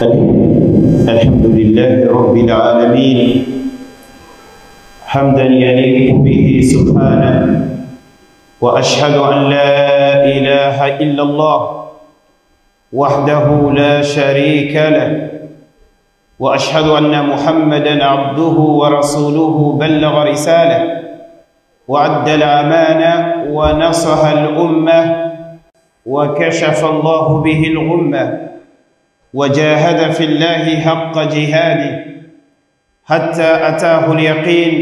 الحمد لله رب العالمين حمدا يليق به سبحانه، وأشهد أن لا إله إلا الله وحده لا شريك له، وأشهد أن محمدا عبده ورسوله بلغ رسالة وأدى الأمانة ونصح الأمة وكشف الله به الغمة وجاهد في الله حق جهاده حتى أتاه اليقين،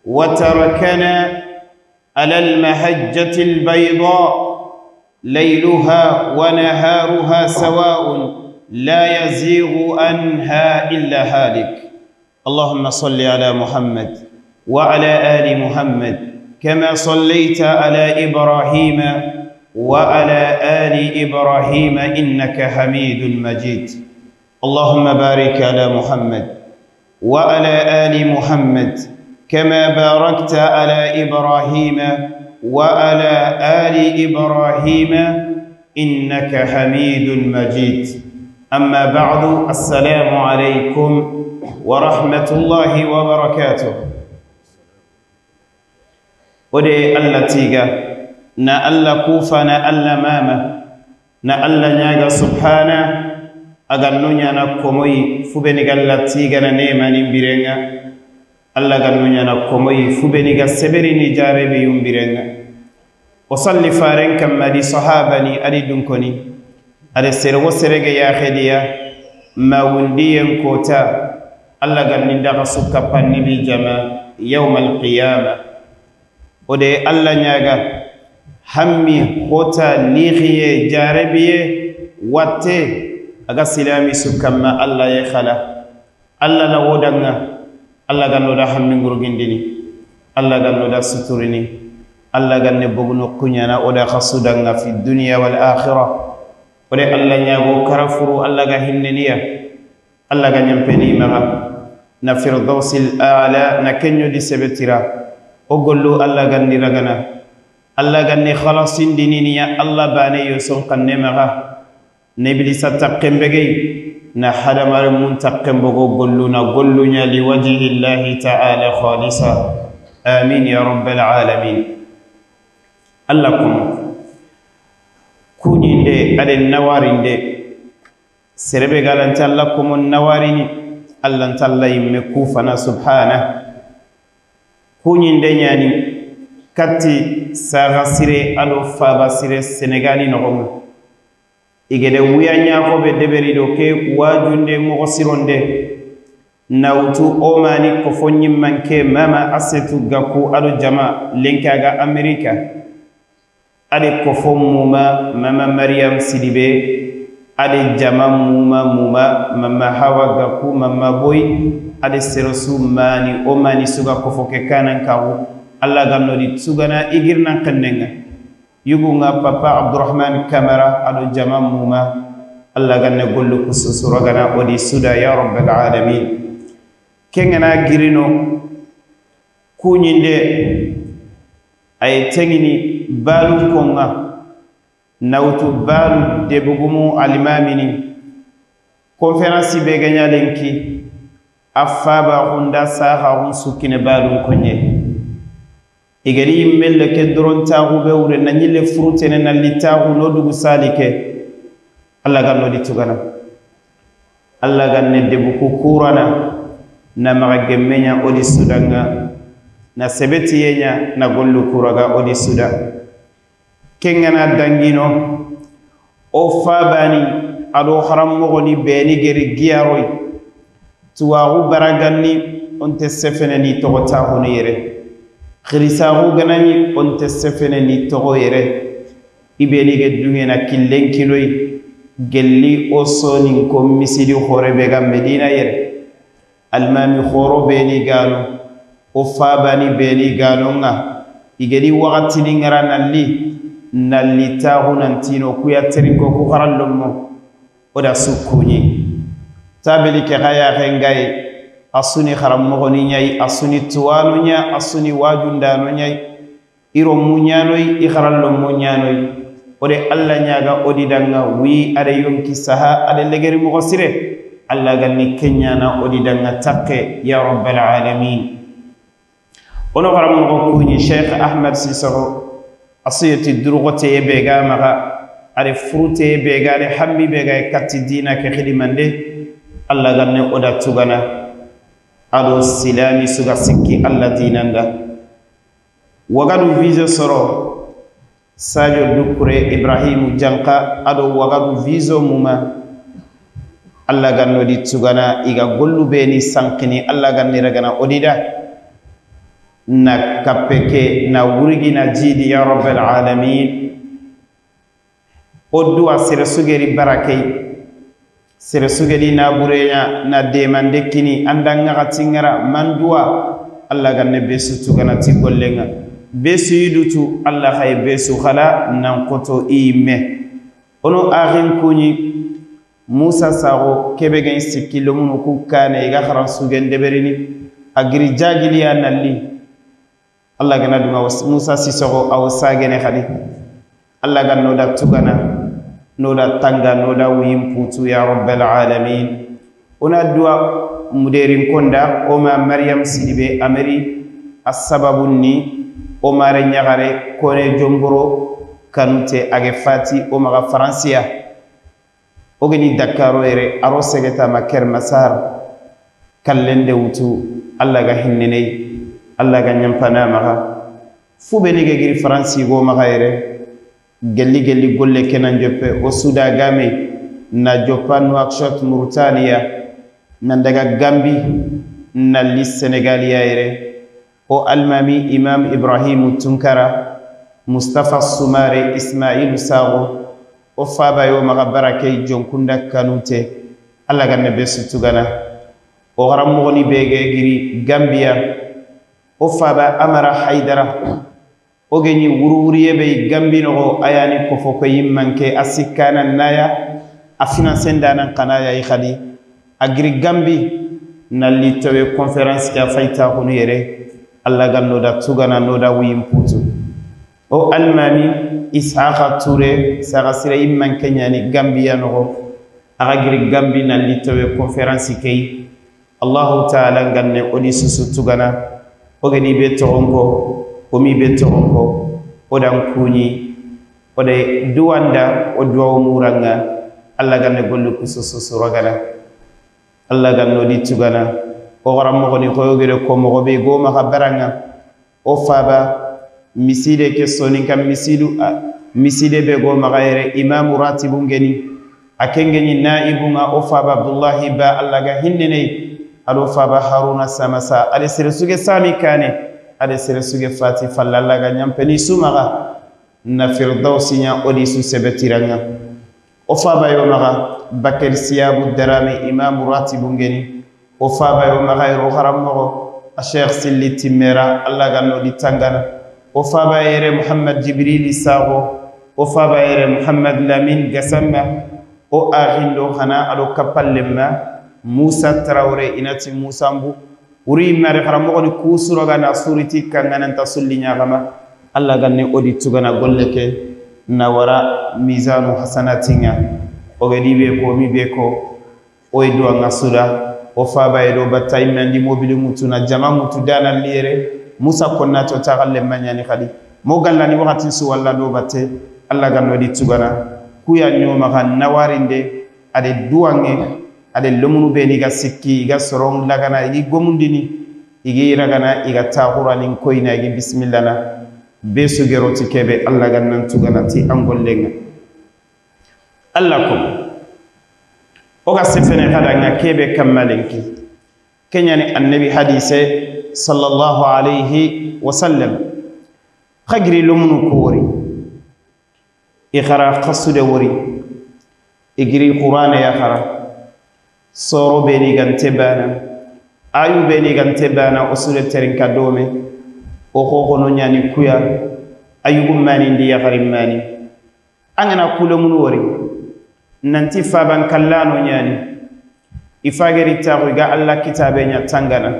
وتركنا على المهجة البيضاء ليلها ونهارها سواء لا يزيغ عنها إلا هالك. اللهم صل على محمد وعلى آل محمد كما صليت على إبراهيم وعلى آل إبراهيم إنك حميد مجيد. اللهم بارك على محمد وعلى آل محمد كما باركت على إبراهيم وعلى آل إبراهيم إنك حميد مجيد. أما بعد، السلام عليكم ورحمة الله وبركاته. ودي الله تيغا na Allah kufa na Allah mama na Allah nyaga subhana aga nunya na komoyi fubeni galla tiga na nema ni mbirenga Allah ga nunya na komoyi fubeni ga seberi ni jarebe yumbirenga wasalli faren kamma di sahabani adi dunkoni adi sergo serege ya khediya ma wundiyen kota Allah ga ninda suka panni bi jama yawmal qiyamah. Ode Allah nyaga hammi hota lihiye jarabiye watte aga silami sukamma Allah ya khala Allah la wodanga Allah ganno da hammi ngurgindini Allah ganno da suturini Allah ganne bogno kunyana oda khasudanga fi dunya wal akhirah. Ode Allah nyago karafuru Allah ga hinneniya Allah ga nyampeni maga na firdausil a'la na kenyo di sebetira ogollu Allah ganni ragana Allah ganni khalasin dininiya Allah bane yoson kanne maga nebilisa takkembegey na hadamare mun takkembogo gollunya liwajhi llahi ta'ala khalisa. Amin ya rabbal alamin. Allah kunyinde ade nawarinde serebe galanta Allah kumun nawarini Allah talla yimme kufana subhana kunyinde nyani kati saga sire alo faba sire Senegali nogomu igede wuyanya ko be deberi do ke wajunde mo sironde nawtu omani ko fonni manke mama asetu gaku alo jama lenkaga Amerika ade ko fommuma mama Maryam Sidibe ade jama muma mama Hawa gaku mama boy ade serosu mani omani suga ko foke kanan kawu Allah ganno di sugana igirna kannenga yugunga papa Abdurrahman Kamara ado jama muma Allah ganne gollu kususura gana odi suda ya rabbal alamin. Kengana girino kunyinde ay tengini balu konga nawtu balu debugumu alimamini konferansi be ganya lenki afaba hunda saha hun sukine balu konye igari melle ke doron tagu be wure na nyile frutene na litagu no dugu salike Allah ganno di tugana Allah ganne debu ku kurana na maga menya odi sudanga na sebeti yenya na gollu kuraga odi suda kengana dangino o fabani ado haram mo ni beni geri giaroy tuwagu baraganni onte sefene ni togota hono yere khirisahu ganani onte sefene ni togo yere ibeni ge dungena killen kiloy gelli osoni ko misidi horebe ga Medina yere almami khoro beni galo o fabani beni galo nga igedi wakati ni ngara nalli tahu nantino kuya terinko ku kharallummo oda sukuni tabeli ke gaya rengai asuni kharam mogoni nyai asuni tuwanu nya asuni wajundano nyai iro munyanoy ikharallo munyanoy ode alla nyaga odi danga wi ada yonki saha ada legeri mo sire alla ganni kenyana odi danga takke ya rabbal alamin ono garam mo ko ni Sheikh Ahmed Sissoko asiyati durugote bega maga are frute bega are hambi bega katti dina ke khidimande alla ganne oda tugana ado silami suga sikki alla dinanda wagadu visa soro Sadio Dukure Ibrahim Janka ado wagadu viso muma alla ganno di tugana iga gollu beni sankini alla ganni ragana odida na kapeke na wurigi na jidi ya rabbal alamin oddu asira sugeri barakay sira sugeri na burenya na demande kini andanga gatingara mandua alla ganne besu tugana ti gollenga besu yudutu alla khay besu khala nan koto ime ono agin kuni Musa Sago kebe gen sikilo munu ku kane iga kharan sugen deberini agri jagili ya nalli alla gana duma Musa Sissoko aw sagene khadi alla ganno da tugana no da tanga no da wim putu ya rabbal alamin ona dua muderin konda o ma Maryam Sidibe ameri asbabunni o mare nyagare kone jomboro kanute age fati o maga Francia o gani Dakaro ere aro segeta maker masar kallende wutu alla ga hinnene alla ga nyampana maga fube ni giri France go maga ere gelli golle kenan joppe o suda game na jopan workshop Mauritania nan daga Gambi na li Senegalia ere o almami Imam Ibrahim Tunkara Mustafa Sumare Ismail Sago o faba yo maga barake jonkunda kanute alla ganne besu tugana o garam mogoni bege giri Gambia o faba Amara Haidara o geni wurwuriye be Gambi no ayani ko foko yimmanke asikana naya afina sendana kanaya yi khadi agri Gambi nalli tawe conference ya faita hono yere alla ganno da tugana no da wiyim putu o almami Ishaqa Touré saga sira imman kenyani Gambia no aga giri Gambi nalli tawe conference kay Allah ta'ala ganne odi susu tugana o gani be toronko o mi be toronko o dan kuni o de duwanda o duwa muranga alla ganne gollu kususu suragana alla ganno di tugana o garam mo ni ko yogere ko mo be go ma baranga o faba miside ke soni kam miside be go ma gaire imam ratibu ngeni akengeni naibu nga o faba Abdullah ba alla ga hinnene ado faba Haruna Samasa ade sere suge sami kane ade sere suge fati fallalla ga nyampeni sumaga na firdausi nya odi su sebetiranga o faba yo maga Bakar Siyabu Darame imam ratibu ngeni o faba yo maga ro haram mo Sheikh Silli Timera alla ganno di tangana o faba yere Muhammad Jibril Sago o faba yere Muhammad Lamin Gassama o ahindo hana ado kapallemma Musa Traoré inati Musa Mbu uri mare haram mo ni kusuro ga na suriti kangana tasulli nyagama alla ganne odi tugana golleke na wara mizanu hasanatinga o gadi be ko mi be ko o edo ngasura o faba edo batay mandi mobile mutuna jama mutu dana lire Musa konna to tagalle manyani khadi mo gallani wakati su walla do batte alla ganno di tugana kuya nyoma kan nawarinde ade duwange ade lomunu be ni ga sikki ga soron lagana igi gomundini igi ragana iga taxuranin koyna igi bismillah na be sugeroti kebe alla gannan tugana ti angollenga alla ko oga sefene hadanga kebe kammalenki kenyani annabi hadise sallallahu alayhi wa sallam khagri lomunu ko wori ikhara qasude wori igri qur'ana ya khara soro beni gante bana ayu beni gante bana usule terinka dome o khono nyani kuya ayu mani ndi ya mani angana kulo mun wori nanti faban kallano nyani ifageri tagu ga alla kitabe nya tangana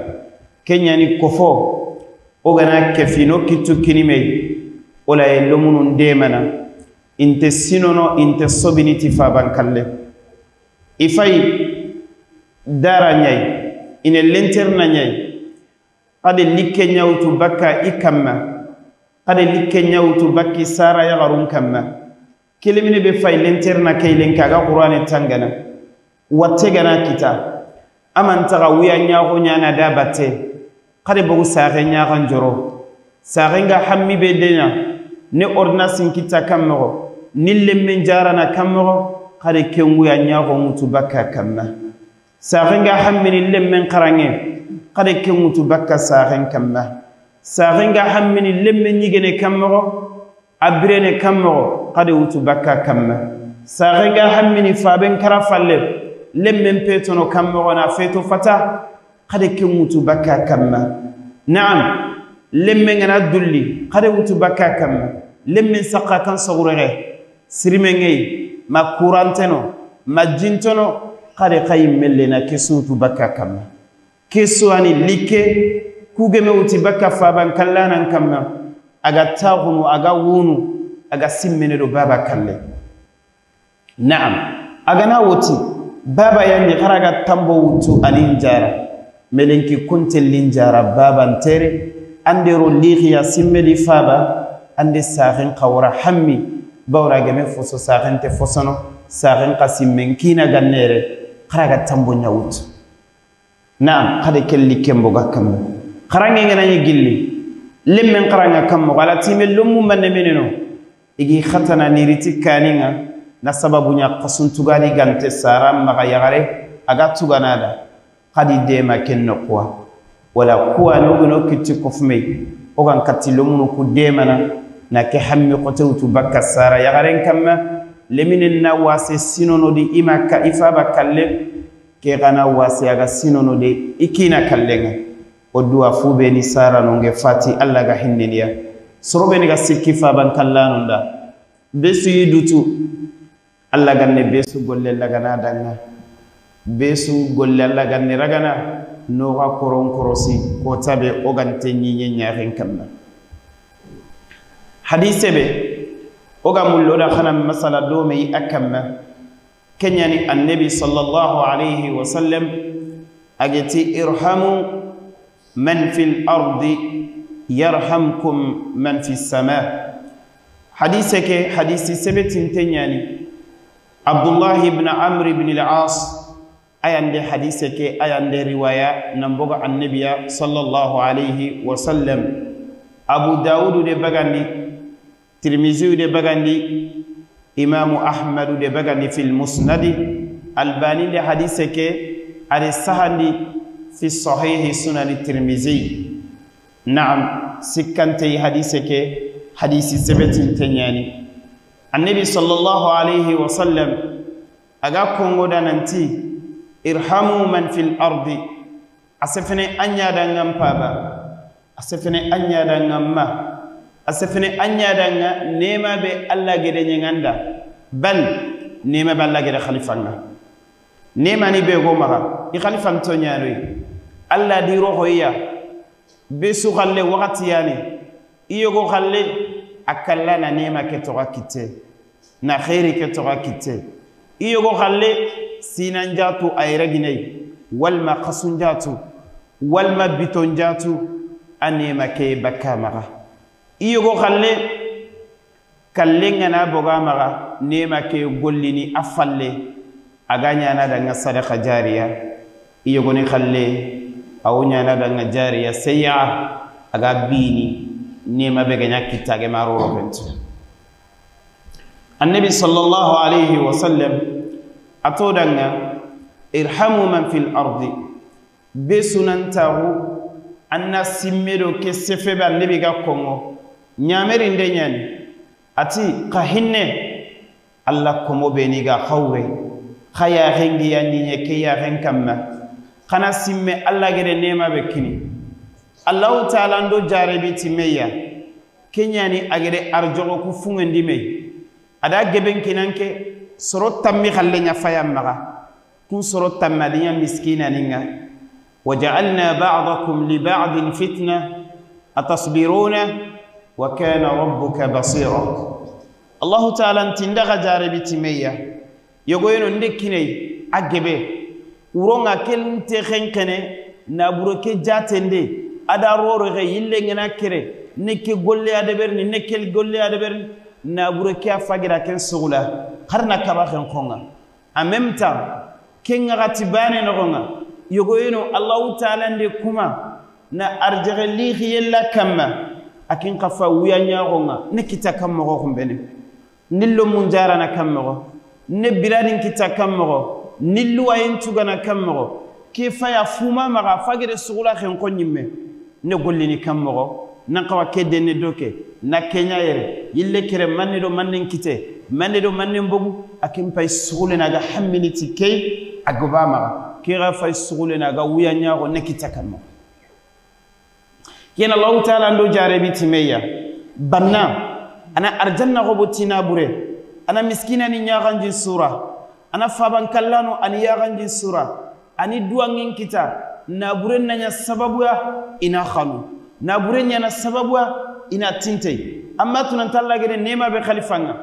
kenyani kofo o gana kefino kitu kinime ola elomun ndemana inte sinono inte sobiniti faban kalle ifay dara nyai ine lenterna nyai qade likke nyawtu bakka ikamma qade likke nyawtu bakki sara ya garun kamma kelimine be fay lenterna kaylen kaga qur'ane tangana watte gana kita amantaga wiya nyaako nyana da batte qade bogu saare nyaakan joro saarenga hammi be dena ne ordonnance kita kammo nille men jarana kammo qade kenguya nyaako mutu bakka kamma saarenga hammi nille men qarange qade kengutu bakka saaren kamma saarenga hammi nille men nyigene kammo abirene kammo qade wutu bakka kamma saarenga hammi ni faben karafalle lemmen petono kammo na feto fata qade kengutu bakka kamma naam lemmen ngana dulli qade wutu bakka kamma lemmen saqa kan sogurere sirimengey ma kuranteno ma jintono qade qayim mellena kesutu bakka kamma kesu ani like kugeme wuti bakka faban kallanan kamma aga taghunu aga wunu aga simmene do baba kalle naam aga na wuti baba yanni kharaga tambo wutu alinjara melenki kuntel linjara baba ntere andero lighiya simmeli faba ande sarin qawra hammi bawra game foso sarin te fosono sarin qasim men kina gannere kharaga tambo nyawut naam khade kelli kembo gakam kharange ngana ni gilli lemmen kharanga kam wala timel lummu manne meneno igi khatana ni ritikanina na sababu nya qasun tugani gante saram maga yagare aga tuganada khadi de ma kenno kwa wala kuwa no kitti kofme o gan katilumunu ku demana na ke hammi qotawtu bakka sara yagaren kamma leminen na wase sinono di imaka ifaba kalle ke gana wase aga sinono de ikina kallenga o duwa fube ni sara nonge fati alla ga hinneniya sorobe ni ga sikki faban kallanunda besu yidutu alla ganne besu golle lagana danga besu golle alla ganne ragana no ga koron korosi ko tabe o gante nyinye nyaaren kamma hadise be o ga mullo da khana masala do me akamma kenyani annabi sallallahu alayhi wa sallam agati irhamu man fil ardi yarhamkum man fis sama hadise ke hadisi sebetin tenyani abdullah ibn amr ibn al-as ayande hadise ke ayande riwaya namboga annabiya sallallahu alayhi wa sallam abu daud de bagandi tirmizi de bagandi imam ahmad de bagandi fil musnad albani de hadise ke ari sahandi fi sahih sunan tirmizi na'am sikante hadise ke hadisi sebetin tenyani annabi sallallahu alayhi wa sallam aga kongo dananti irhamu man fil ardi asafene anya da ngam paba asafene anya da ngamma asafene anya da nema be alla gede nyanganda bal nema be alla gede khalifanga nema ni be go maga i khalifam to nyaari alla di roho ya be su khalle wakati yani iyo go khalle akalla na nema ke to akite na khairi ke to akite iyo go khalle sinanjatu ay raginay walma qasunjatu walma bitonjatu anema ke bakamaga iyo go khalle kallenga na boga maga nema ke gollini afalle aganya na da sadaqa jariya iyo go ni khalle awunya na da jariya sayya aga bini nema be ganya kitage maro robent annabi sallallahu alayhi wa sallam atodanga irhamu man fil ardi besunantahu anna simmedo ke sefebe annabi ga kongo nyameri ndenyani ati qahinne alla komo beni ga khawre khaya hengi yanni ke ya henkamma kana simme alla gede nema be kini allah taala ndo jarebi timeya kenyani agede arjogo ku fungendi me ada geben kinanke soro tammi khalle nya fayam maga kun soro tamadiya miskina ninga waja'alna ba'dakum li ba'din fitna atasbiruna wa kana rabbuka basira Allahu ta'ala tinda ga jarabi timeya yogo yeno ndekinei agebe uronga kelinte khenkene na buroke jatende ada roro ge yille ngena kere nekke golle adeberni nekkel golle adeberni na buroke afagira ken sugula harna kaba khen khonga en même temps ken ngati bane nogonga yogo yeno Allahu ta'ala nde kuma na arjere li khiyella kamma akin qafa wiya nyagonga nekita kammo ko kumbene nillo munjara na kammo ne biradin kita kammo nillu ayin tugana kammo ke faya fuma maga fagire sugula khen ko nyimme ne gollini kammo nan qawa kedde ne doke na kenya yere yille kere manne do mannen kite manne do mannen bogu akin pay sugule naga hamminiti kay agoba maga kira fay sugule naga wiya nyaago ne kita kammo kena Allah ta'ala ndo jarebi timeya banna ana arjanna gobotina bure ana miskina ni nyaganji sura ana faban kallano ani yaganji sura ani duangin kita na bure nanya sababu ya ina khanu na bure nyana sababu ya ina tinte amma tunan talla gede nema be khalifanga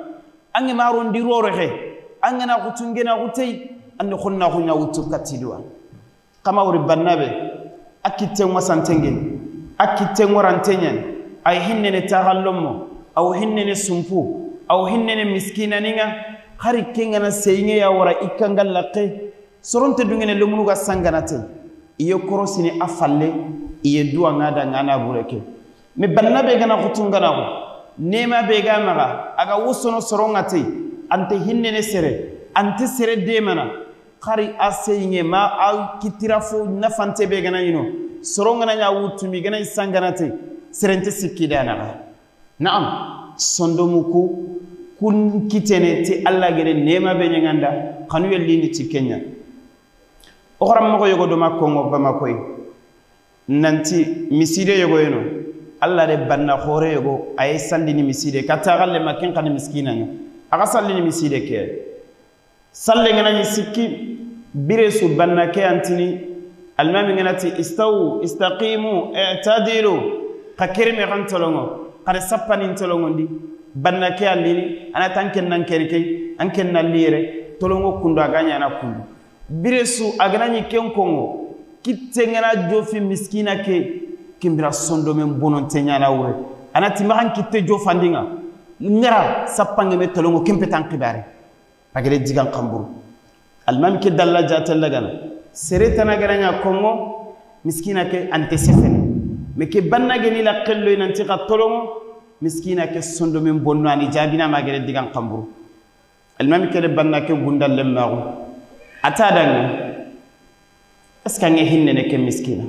ange maro ndiro rehe angana kutungena gutei an khonna khunya utukatidwa kama uri bannabe akite wasantengeni akite ngorantenyen ay hinnene tagallomo aw hinnene sumpu aw hinnene miskina ninga hari kengana seyinge ya wara ikangal laqe soronte dungene lumunu ga sanganate iyo korosini afalle iyo duwa ngada ngana bureke me bannabe gana khutungana ko nema be ga maga aga wusono sorongate ante hinnene sere ante sere demana khari aseyinge ma al kitirafo nafante be gana yino sorongana nya wutumi gana isanganate serente sikidana naam sondomuku kun kitene ti alla gere nema be nyanganda khanu yellini ti Kenya o xaram mako yogo do makko ngo bamako nanti miside yogo yeno alla de banna khore yogo ay sallini miside kata galle makin kan miskina ni aga sallini miside ke salle ngana ni sikki biresu banna ke antini almami nganati istawu istaqimu i'tadilu qakirmi gantolongo qad sappani tolongondi banna ke allini ana tanken nan kerike anken na lire tolongo kundo aganya na kundu biresu aganani kenkongo kitengana jofi miskina ke kimbira sondo men bononte nyana wure anati mahan kitte jofandinga ngara sappange me tolongo kempe tankibare agere digan kamburu almami ke dalla jatalla gana seretana garanya kongo miskina ke ante sefene me ke banna geni la qello inanti qatolongo miskina ke sondo men bonno ani jabina magere digan kamburu almami ke banna ke gundal lemmaru atadanga eska nge hinne ke miskina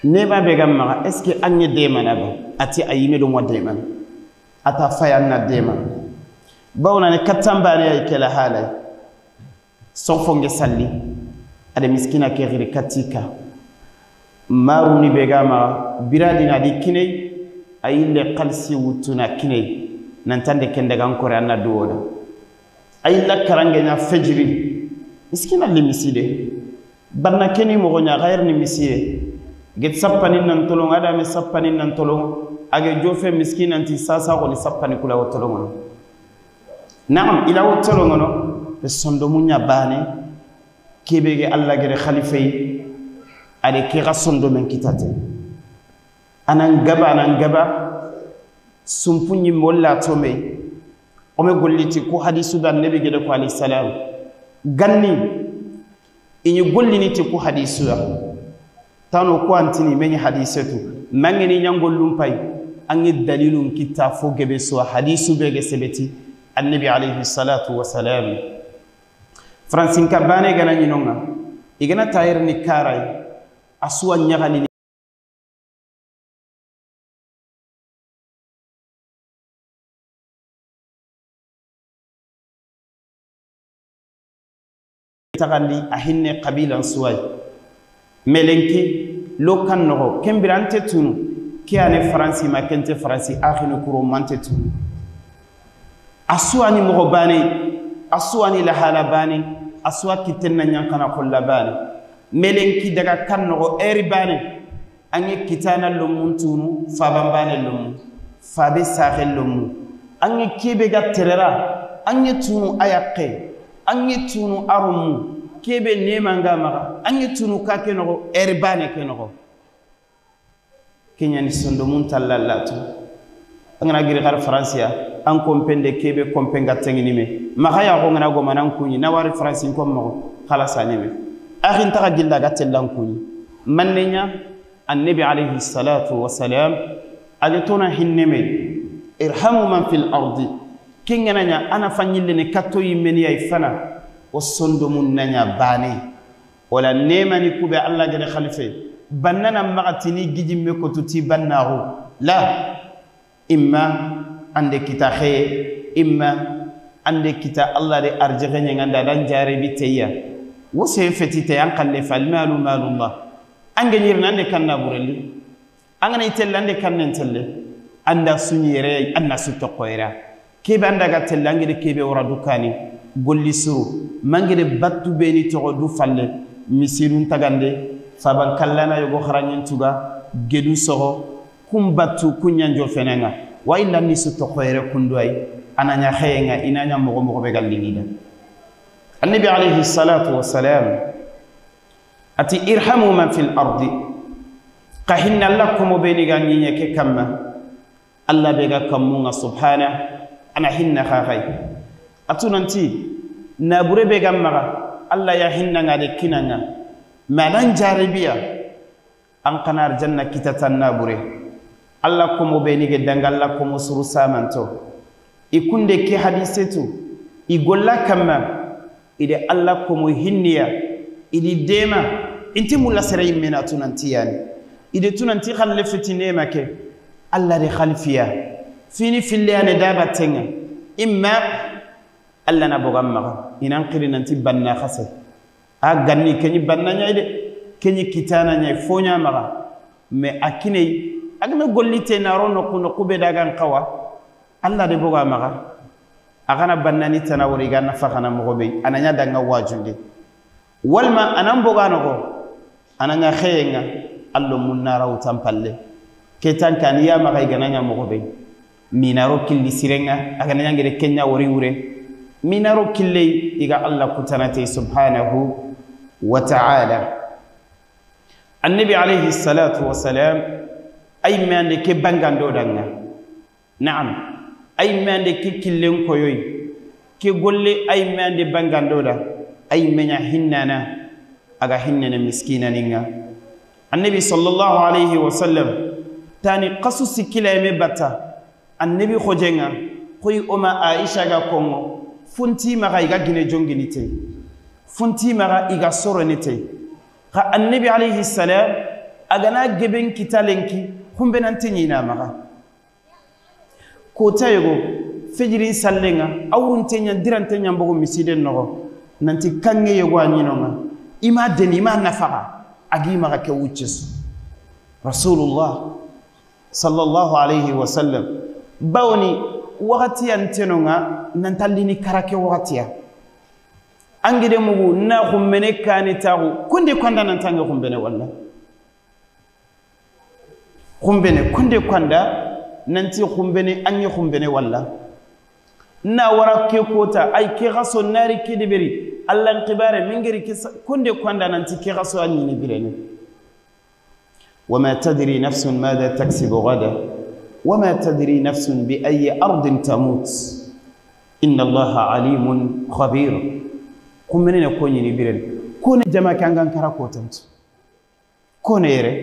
neba be gamma eske anye demana ba ati ayime do mo demana ata fayanna demana bawna ne katamba ne ay kala halay sonfonge salli ade miskina ke giri katika maruni be gama biradina di kinay ayille qalsi wutuna kinay nantande kende gankore anna duwoda ayilla karange nya fajri miskina li miside banna keni mo nya gair ni miside get sappani nan tolong ada me sappani nan tolong age jofe miskina anti sasa ko ni sappani kula wotolong naam ila wotolong no be sondo munya bane kebege alla gere khalifay ade ki sondo men kitate anan gaba sumpunyi molla tome o me golliti ko hadisu dan nabi gede ko alayhi salam ganni inyi gollini ti ko hadisu ya tano ko antini men hadisatu mangeni nyangollum pay angi dalilun kita fo gebe so hadisu bege sebeti annabi alayhi salatu wassalam fransin kabane gana nyinonga igana tayir ni karay aswa nyagali tagandi ahinne qabilan suway melenki lokan no kembirante tunu kiane franci makente franci akhinu kuro mante tunu aswani mo bani aswani la halabani aswa kitenna nyankana kollabani melenki daga kanno eri bani angi kitana lomuntunu fabambane lomu fabe sakhel lomu ange kebe ga terera ange tunu ayaqe ange tunu arumu kebe nemanga maga ange tunu kake no erbane ke no kenya ni sondo mun tallalatu angana giri gar francia an kompende kebe kompenga tengini me maga ya ko ngana go manan kunyi na wari francine ko mo khalasa nyeme akhin taga gilla gatellan kunyi mannenya annabi alayhi salatu wassalam agatuna hinneme irhamu man fil ardi kingana nya ana fanyille ne katto yimeni ay fana wasondo mun nanya bane wala nemani kube alla gade khalife bannana magatini gijimme ko tuti bannahu la imma ande kita khaye imma ande kita Allah de arjiganye nganda dan jare biteya wose fetite an qalle fal malu malullah ange nyirna ande kanna burelli angana itellande kannen telle anda sunyere anna sutto qoyra kebe anda ga tellange de kebe wara dukani golli suru mangede battu beni to du falle misirun tagande faban kallana yogo kharanyen tuga gedu soho kum battu kunyanjo fenenga wa illa ni sutto qoyra kundoy ananya khayenga inanya mogo be gallingida annabi alayhi salatu wassalam ati irhamu man fil ardi qahinna lakum beniga nyinya ke kamma Allah bega kamunga subhana ana hinna khahay atunanti nabure bega maga Allah ya hinna ngade kinanga manan jarabiya an qanar janna kitatan nabure Allah komo benige dangalla komo suru samanto ikunde ke hadisetu igolla kamma ide Allah komo hinniya idi dema inti mulla saray mena tunanti yani ide tunanti khalle fitine make Allah de khalfiya fini fillane daba tenga imma Allah na bogamma inan qirinanti banna khase a ganni kenyi banna nyayde kenyi kitana nyay fonya maga me akine agme gollite na rono kuno kube dagan qawa Allah de bogamma agana bannani tanawri ganna fakhana mogobe ananya danga wajundi walma anan bogano go ananya khayenga allo munara utampalle ketan kan ya magay gananya mogobe minaro killi sirenga agananya ngere kenya wori wure minaro kille iga Allah kutanate subhanahu wa ta'ala annabi alayhi salatu wassalam ay mande ke bangando danga na'am ay mande ke killen koyoy ke golle ay mande bangando da ay menya hinnana aga hinnana miskina ninga annabi sallallahu alayhi wasallam tani qasusi kilame bata annabi khojenga khoy oma aisha ga kongo funti maga iga gine jonginite funti maga iga soronite ka annabi alayhi salam agana geben kitalenki humbe nantinyina maga ko tayego fejiri sallenga awruntenya dirantenya mbogo misiden nogo nanti kange yego anyinonga ima deni ima nafaqa agi maga ke wuccesu rasulullah sallallahu alayhi wa sallam bawni wakati antenonga nantallini karake wakati angide mugu na khumbene kani tagu kunde kwanda nantange khumbene walla khumbene kunde kwanda nanti khumbene anyi khumbene walla na warake kota ay ke gaso nari kidibiri Allah nqibare mingiri kunde kwanda nanti ke gaso anyi ni birene وما تدري نفس ماذا تكسب غدا وما تدري نفس بأي أرض تموت إن الله عليم خبير كم منين كوني نبيرن كون جماعة كان كراكوتنت كون يره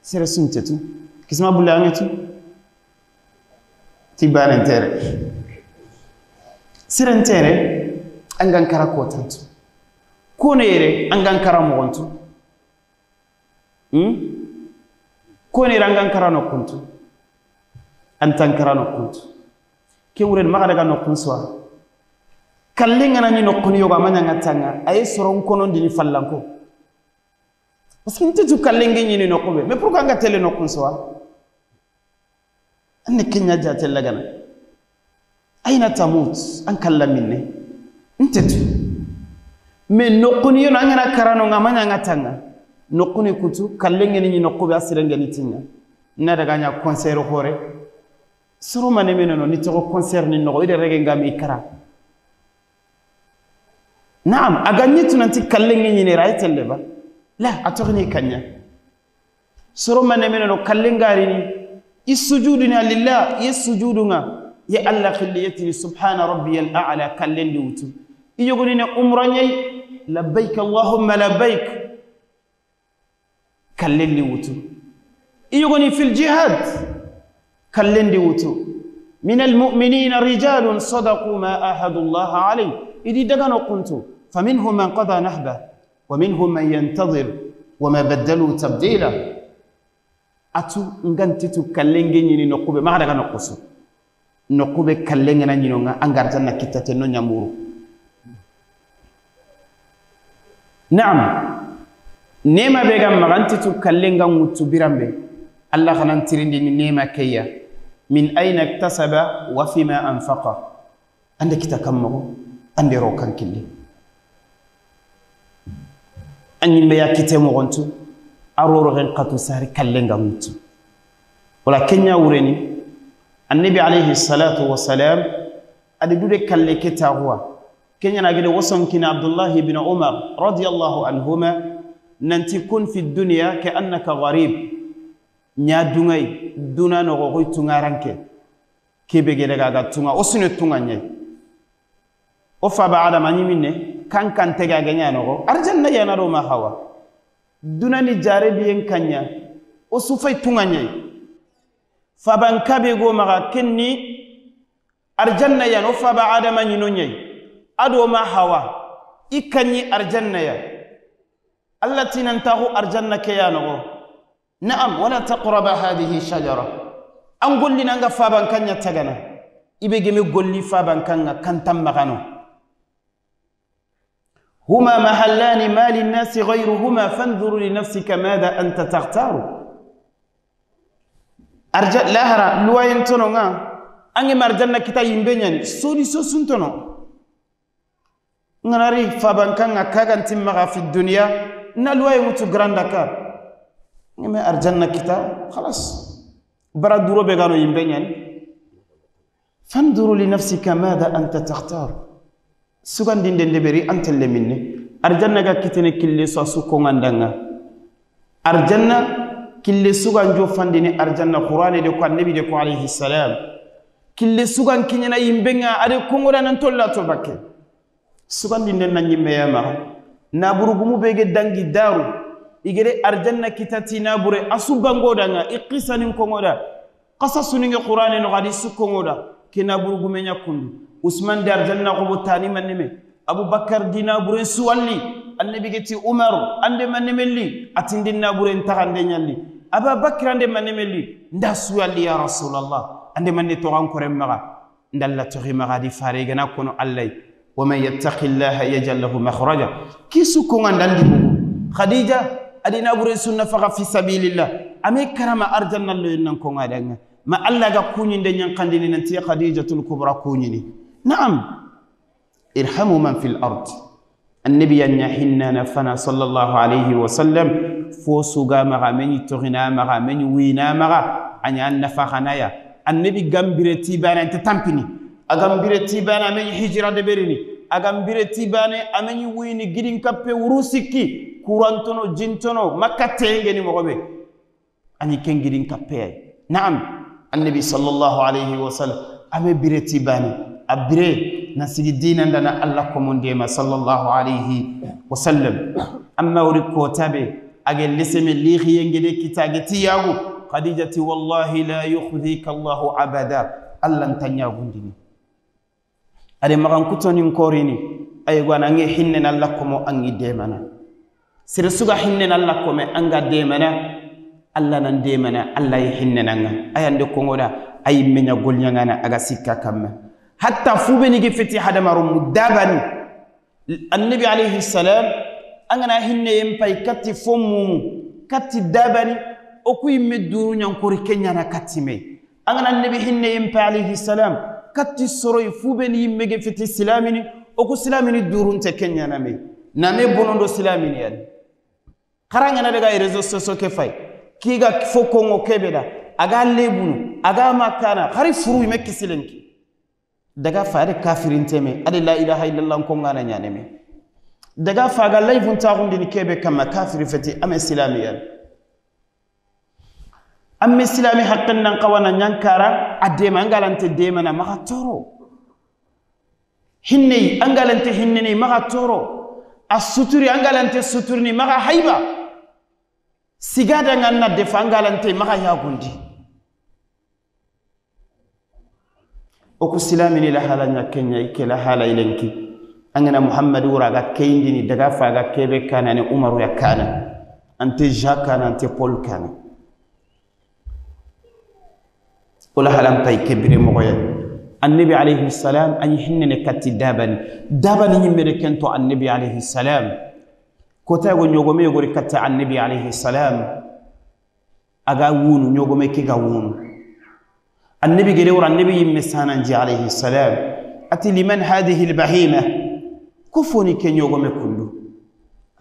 سرسنتتو كسمة بلانتو تبان انتره سرنتره أنغان كراكوتنت كون يره أنغان كرامونتو كوني رانغان كرانو كنتو أنتان كرانو كنتو كي ورين مغادغا نوكون سوا كاللينغا ناني نوكون يوغا مانا نغاتانغا أي سورون كونون ديني فالانكو بس كنتو تو كاللينغي نيني نوكون بي مي بروكا نغا تيلي نوكون سوا أني كنيا جاتل لغانا أين تموت أن كلا مني انتتو مي نوكون يو نانغا كرانو مانا نغاتانغا nokuni kutu kallenge ni nokube asirenge nitinga na daga nya concert hore soro mane menono ni to concerne no ide rege ngam ikra naam aganyitu nanti kallengi ni raitelle ba la atorni kanya soro mane menono kallengari ni isujuduna lillah yasujuduna ya allah khilliyati subhana rabbiyal a'la kallendi wutu iyogoni ne umranyay labbaik allahumma labbaik kallendi wutu iyogoni fil jihad kallendi wutu min almu'minina rijalun sadaqu ma ahadu allah alayhi idi dagano kuntu faminhum man qada nahba wa minhum man yantazir wama badalu tabdila atu ngantitu kallenge nyini nokube ma daga nokusu nokube kallenge na nyino nga angarta na kitate no nyamuru naam nema bega magantitu kallenga mutu birambe allah khanan tirindi ni nema kayya min ayna iktasaba wa fima anfaqa ande kitakammo ande rokan killi anyi me yakite mo gontu aroro gen qatu sari kallenga mutu wala kenya wureni annabi alayhi salatu wassalam adi dude kalle ketawa kenya nagede wasonkina abdullah ibn umar radiyallahu anhuma nanti kun fi dunya ka annaka gharib nya dungay duna no go tungaranke kebe gede gaga tunga osune tunga nyai o fa baada mani minne kan tega ganya no go arjanna yana do ma hawa duna ni jare biyen kanya o sufay tunga nyai fa ban kabe go maga kenni arjanna yana o fa baada mani no nyai ado ma hawa ikanyi arjanna ya التي ننتهي أرجنا كيانه نعم ولا تقرب هذه الشجرة أنقول لنا أنك فابن كان يتغنى إبقى مقول لي فابن كان تمغنو هما محلان ما للناس غيرهما فانظر لنفسك ماذا أنت تختار أرجع لاهرا لوين تنو أني مرجنا كتا يمبنيان سوري سنتنو نرى فابن كان كاغن تمغا في الدنيا نالواي متو غراند دكار نما ارجنا كتا خلاص برا دورو بيغانو يمبنيان فانظروا لنفسك ماذا انت تختار سوغان دين دبري انت لمني ارجنا كيتني كيلي سو كوندانغا ارجنا كيلي سوغان جو فانديني ارجنا قران دي كو النبي دي كو عليه السلام كيلي سوغان كينينا يمبنغا ادي كونغولا نانتولا تو باكي سوغان دين ناني مياما naburugumu bege dangi daru igere arjanna kitati nabure asubango danga iqisani kongoda qasasun ngi qur'ani no gadi sukongoda ke naburugume nyakundu usman dar janna ko botani manime abubakar dinabure suwalli annabi geti umar ande manemelli atindi nabure ntagande nyalli abubakar ande manemelli nda suwalli ya rasulullah ande manne to rankore maga ndalla to maga di fare gana kono allay ومن يتق الله يجعل له مخرجا كيسو كون عندي خديجه ادينا بري سنه فقا في سبيل الله امي كرم ارجنا الله نان كون ادنا ما الله غا كوني ندن قندني ننتي خديجه الكبرى كوني نعم ارحموا من في الارض النبي ان يحننا فنا صلى الله عليه وسلم فوسوغا مغا مني تورينا مغا مني وينا مغا ان نفخنايا النبي غامبرتي بان انت تامبني agambire tibana ameni hijra de berini agambire tibane ameni wini gidin kappe urusiki kurantono jintono makatenge ni mogobe ani ken gidin kappe naam annabi sallallahu alayhi wa sallam ame bire tibane abire nasigi dina ndana allah ko mondema sallallahu alayhi wa sallam amma uri ko tabe agel leseme li khiyengede kitage tiyagu khadijati wallahi la yukhzika allah abada allah tanya gundini ade magan kutoni korini ay gwana ngi hinnen Allah ko mo angi demana sir suga hinnen Allah ko me anga demana Allah nan demana Allah yi hinnenanga ayande ko ngoda ay menya golnyanga aga sikka kamma hatta fube ni ge feti hadamaru mudabani annabi alayhi salam angana hinne yempay katti fomu katti dabani o kuy medduru nyankori kenyana katti me angana annabi hinne yempay alayhi salam katti soroy fubeni mege fiti silamini oku silamini durunte kenya name name bonondo silamini yadi karanga na daga réseaux sociaux ke fay kiga fokongo kebeda aga lebunu aga makana khari furu me kisilenki daga faade kafirin teme ade la ilaha illallah ko ngana nyaneme daga faga layfun tagundi ni kebe kama kafiri fati am islamiyan am islami haqqan nan qawana nyankara adema ngalante dema na maka toro hinni angalante hinni maka toro asuturi angalante suturni maka haiba sigada nganna defa angalante maka yagundi oku silamini la hala nya kenya ikela hala ilenki angana muhammadu raga kayndini daga faga kebe kana ne umaru ya kana ante jaka ante paul kana wala halam tay kebire mogoya annabi alayhi salam ani hinne katti dabani nyimere kento annabi alayhi salam kota go nyogome yogori katta annabi alayhi salam aga wunu nyogome kiga wunu النبي قال النبي مسانا جي عليه السلام أتي لمن هذه البهيمة كفوني كن يوغو مكندو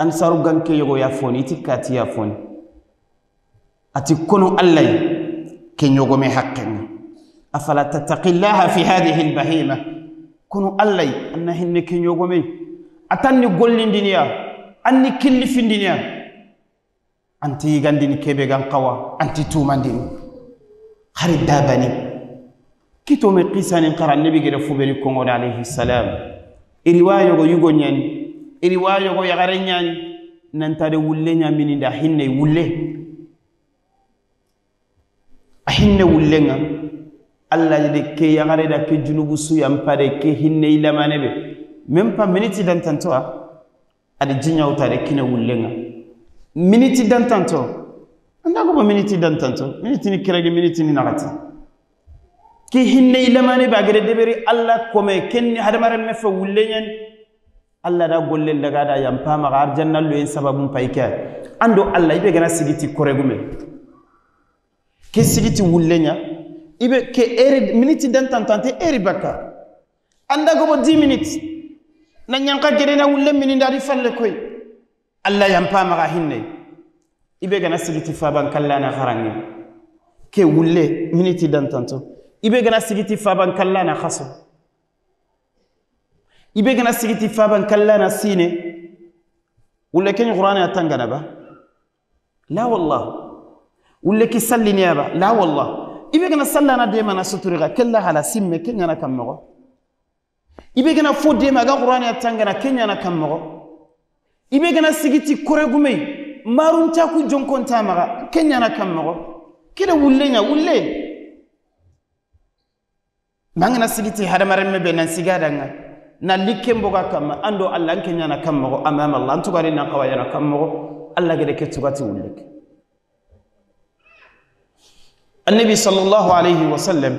أنصارو غان كي يوغو يافوني تكاتي يافوني أتي كنو اللي كن يوغو محقني أفلا تتقي الله في هذه البهيمة كنو اللي أنهن كن يوغو مي أتاني قول دنيا أني كل في الدنيا أنت يغانديني كيبي غان قوا أنت تومان ديني خريد دابني كتو من قيسان قرأ النبي قال فبني كونغول عليه السلام إرواية يغو نياني إرواية يغاري نياني ننتاري ولي نياميني دا حيني ولي أحيني ولي الله يدي كي يغاري دا كي جنوب سويا مباري كي حيني إلا ما نبي ممبا منيتي دان تنتوا أدي جنيا وطاري كينا ولي منيتي دان تنتوا عندكم منيتي دان تنتوا منيتي نكراغي منيتي نغاتي كي هني لما نبغى دبري الله كم كني هذا مرة مفعول ولين الله دا قول لله قادا يمبا مغار جنة لوين سبب مبايكا عنده الله يبغى جنا سجيتي كورعومي كي سجيتي ولين يبغى كي منيتي دان تنتانتي بكا عندكم 10 minutes نانيانكا جرينا ولين منين داري فلكوي الله يمبا مغا هني يبغى جنا سجيتي فابان كلانا خراني كي ولي منيتي دان تنتو ibe gana sigiti faban kallana khaso ibe gana sigiti faban kallana sine wala ken qur'ana atangana ba la wallah wala ki sallini ba la wallah ibe gana sallana de mana suturiga kella hala simme kenyana kammo ibe gana fodde ma ga qur'ana atangana kenyana kammo ibe gana sigiti koregume marun ta ku jonkonta maga kenyana kammo kida wullenya wulle mangana sigiti hada maremme be nan sigada nga na likembo ga kama ando Allah kenya na kammo amama Allah antu gari na qawaya na kammo Allah gede ke tugati wulik annabi sallallahu alayhi wa sallam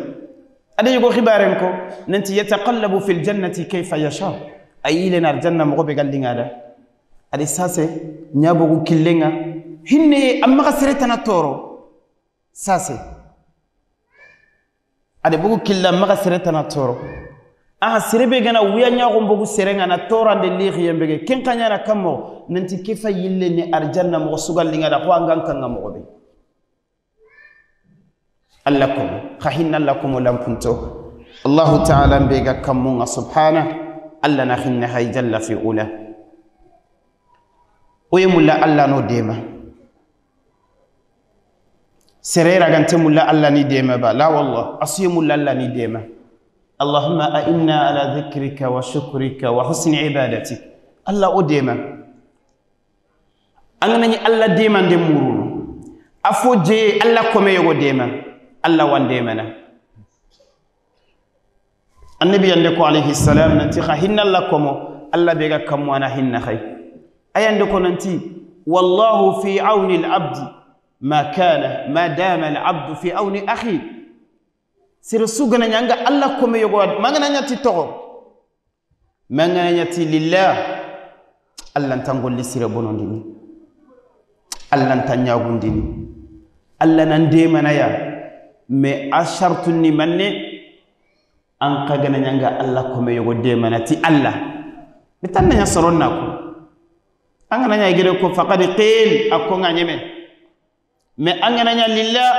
ade yugo khibaren ko nanti yataqallabu fil jannati kayfa yasha ayile nar janna mo be gallingada ade sase nyabo ku killenga hinne amma kasreta na toro sase ade bugu killa maga sereta na toro sirebe gana wiya nyago mbugu serenga na toro ande lihi yembege ken kanya na kamo nanti kifa yille ni arjanna mo sugal linga da ko angan kan mo be allakum khahinna lakum lam kuntu allah ta'ala bega kamunga subhana alla na khinna hay jalla fi ula oyemulla alla no dema سريرا غانت مولا الله ني ديما با لا والله اصي مولا الله ني ديما اللهم انا على ذكرك وشكرك وحسن عبادتك الله اوديما انني الله ديما دمورو افوجي الله كومي يغو ديما الله وان ديمنا النبي عندكم عليه السلام نتي خهن لكم الله بيغا كم وانا هن خي اي عندكم نتي والله في عون العبد ما كان ما دام العبد في عون اخي سير سوغنا نيانغا الله كوم يغو ماغنا نياتي توغو ماغنا نياتي لله الله نتانغول لي سير بونونديني الله نتانياغونديني الله نندي منايا مي اشرتني مني ان كغنا نيانغا الله كوم يغو دي مناتي الله بتان نيا سروناكو angana nya gere ko faqad qil akko nga nyeme mais angana nya lillah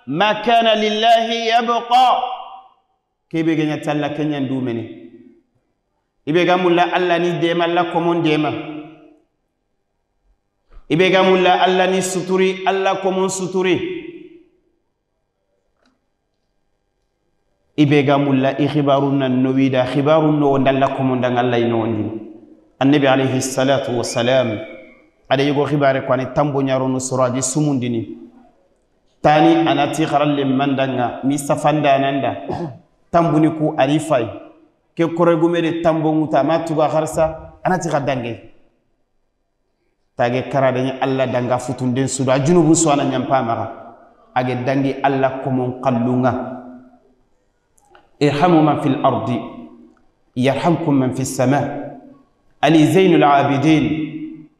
ما كان لله يبقى كيف يجي تلا كنيا دومني إبقى مولا الله ني ديما الله كمون ديما إبقى مولا الله ني ستوري الله كمون ستوري إبقى مولا إخبارنا النويدا خبارنا ودلا كمون دعنا الله ينوندي النبي عليه الصلاة والسلام ada yugo khibare ko ani tambo nyaro no suraji sumundini tani anati kharalle mandanga mi safanda nanda tambuni ku arifai ke koregumede tambo muta matuga kharsa anati khadange tage karadani alla danga futunden suda junubu suwana nyampa mara age dangi alla komon qallunga irhamu man fil ardi yarhamkum man fis sama ali zainul abidin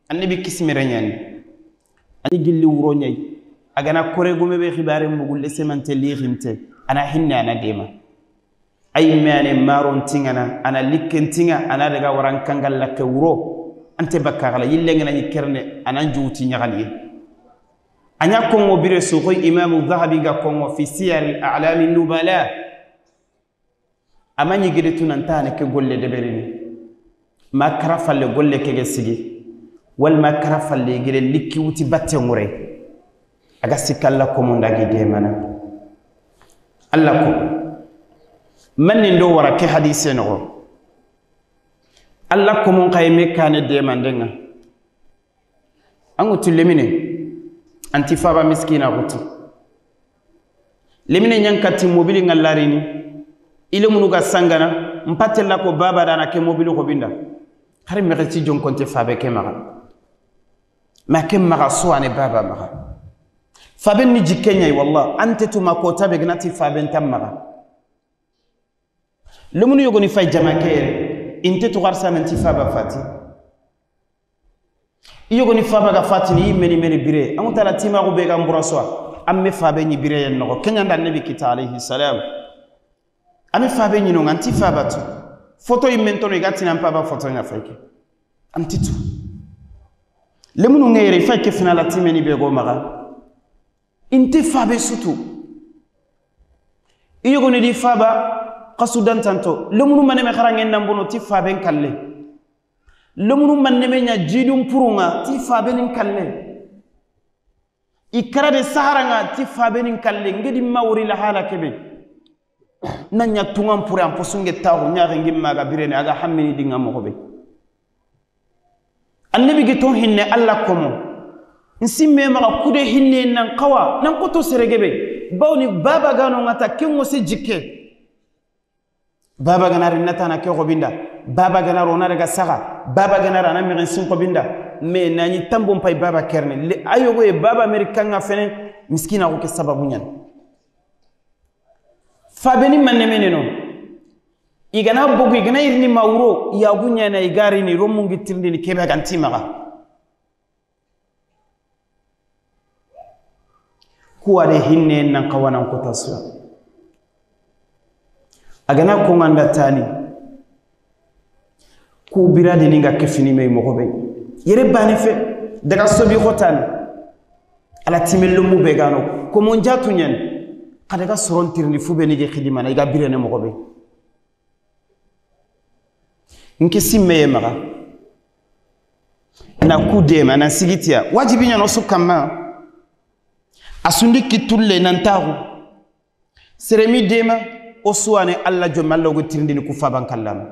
annabi kismiranyani ani gilli wuro nyay agana koregume be khibare mugulle semante li khimte ana hinna ana dema ay mane maron tingana ana likkentinga ana daga waran kangal lakke wuro ante bakala yille ngana ni kerne ana njuuti nyagali anya kongo bire suko imam dhahabi ga kongo fi siyar al-a'lam an-nubala amani gide tunantane ke golle de berini makra falle golle ke gesigi walma karafa legire likki wuti batte ngure aga sikalla ko mun dagi de mana Allah ko man ndo wara ke hadise no Allah ko mun kayme kane de mandenga angutu lemine antifaba miskina gutu lemine nyankati mobili ngallarini ile munuga sangana mpatella ko baba dana ke mobili ko binda hari mereti jon konte fabe ke mara ما كم مغا سواني بابا مغا فابن نجي كينيا والله أنت تما كوتا بغناتي فابن تم مغا لمن يغني فاي جماكير انت تغارسا من تفابا فاتي يغني فابا فاتي يمني مني بيري أمو تالا تيما غبيغا مبرسوا أمي فابن بيري ينغو كينيا دا النبي كتا عليه السلام أمي فابن ينغو أنت فابا تو فوتو يمنتو نغاتي نمبابا فوتو نفايكي أنت تو lemunu ngere fa ke fina la timeni be go maga inte fabe sutu iyo goni di faba qasudan tanto lemunu maneme kharangen nambono ti fabe kalle lemunu maneme nya jidum purunga ti fabe nin kalle ikara de sahara nga ti fabe nin kalle ngedi mawri la hala kebe nanya tungam pure am posunge tawo nyaare ngimma ga birene aga hammini dinga mo hobe annabi gito hinne alla komo nsimme ma kude hinne nan qawa nan koto seregebe bawni baba gano ngata kengo se jikke baba ganar natana ke robinda baba ganar ona daga saga baba ganar ana mirin sin robinda me nani tambon pay baba kerne ayo go baba american nga fene miskina ko ke sababu nyan fabeni manne meneno igana bogu igana irni mawro ya gunya na igari ni romungi tirndi ni kebe ganti maga kuwade hinne nan kawana ko taswa agana ko nganda tani ku birade ni nga kefini me mo be yere bani fe daga sobi khotan ala timello mu be gano ko mon jatu nyen kada ga soron tirni fu be ni je khidima na iga birene mo be nke simmeye maga na kudema na sigitia wajibi nyano sukama asundi kitulle nantahu seremi dema osuane alla jomallo go tirndini ku faban kallam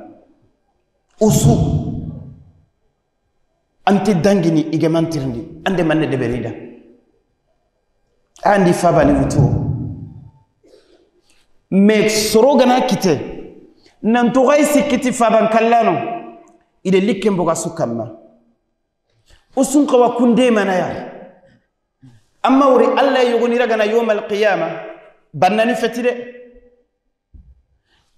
usu anti dangini igeman tirndi ande manne de berida andi fabani wuto me sorogana kite nanto gaisi kiti faban kallano ide likembo ga sukamma usun qawa kunde manaya amma wuri alla yugoni ragana yawmal qiyamah bannani fetide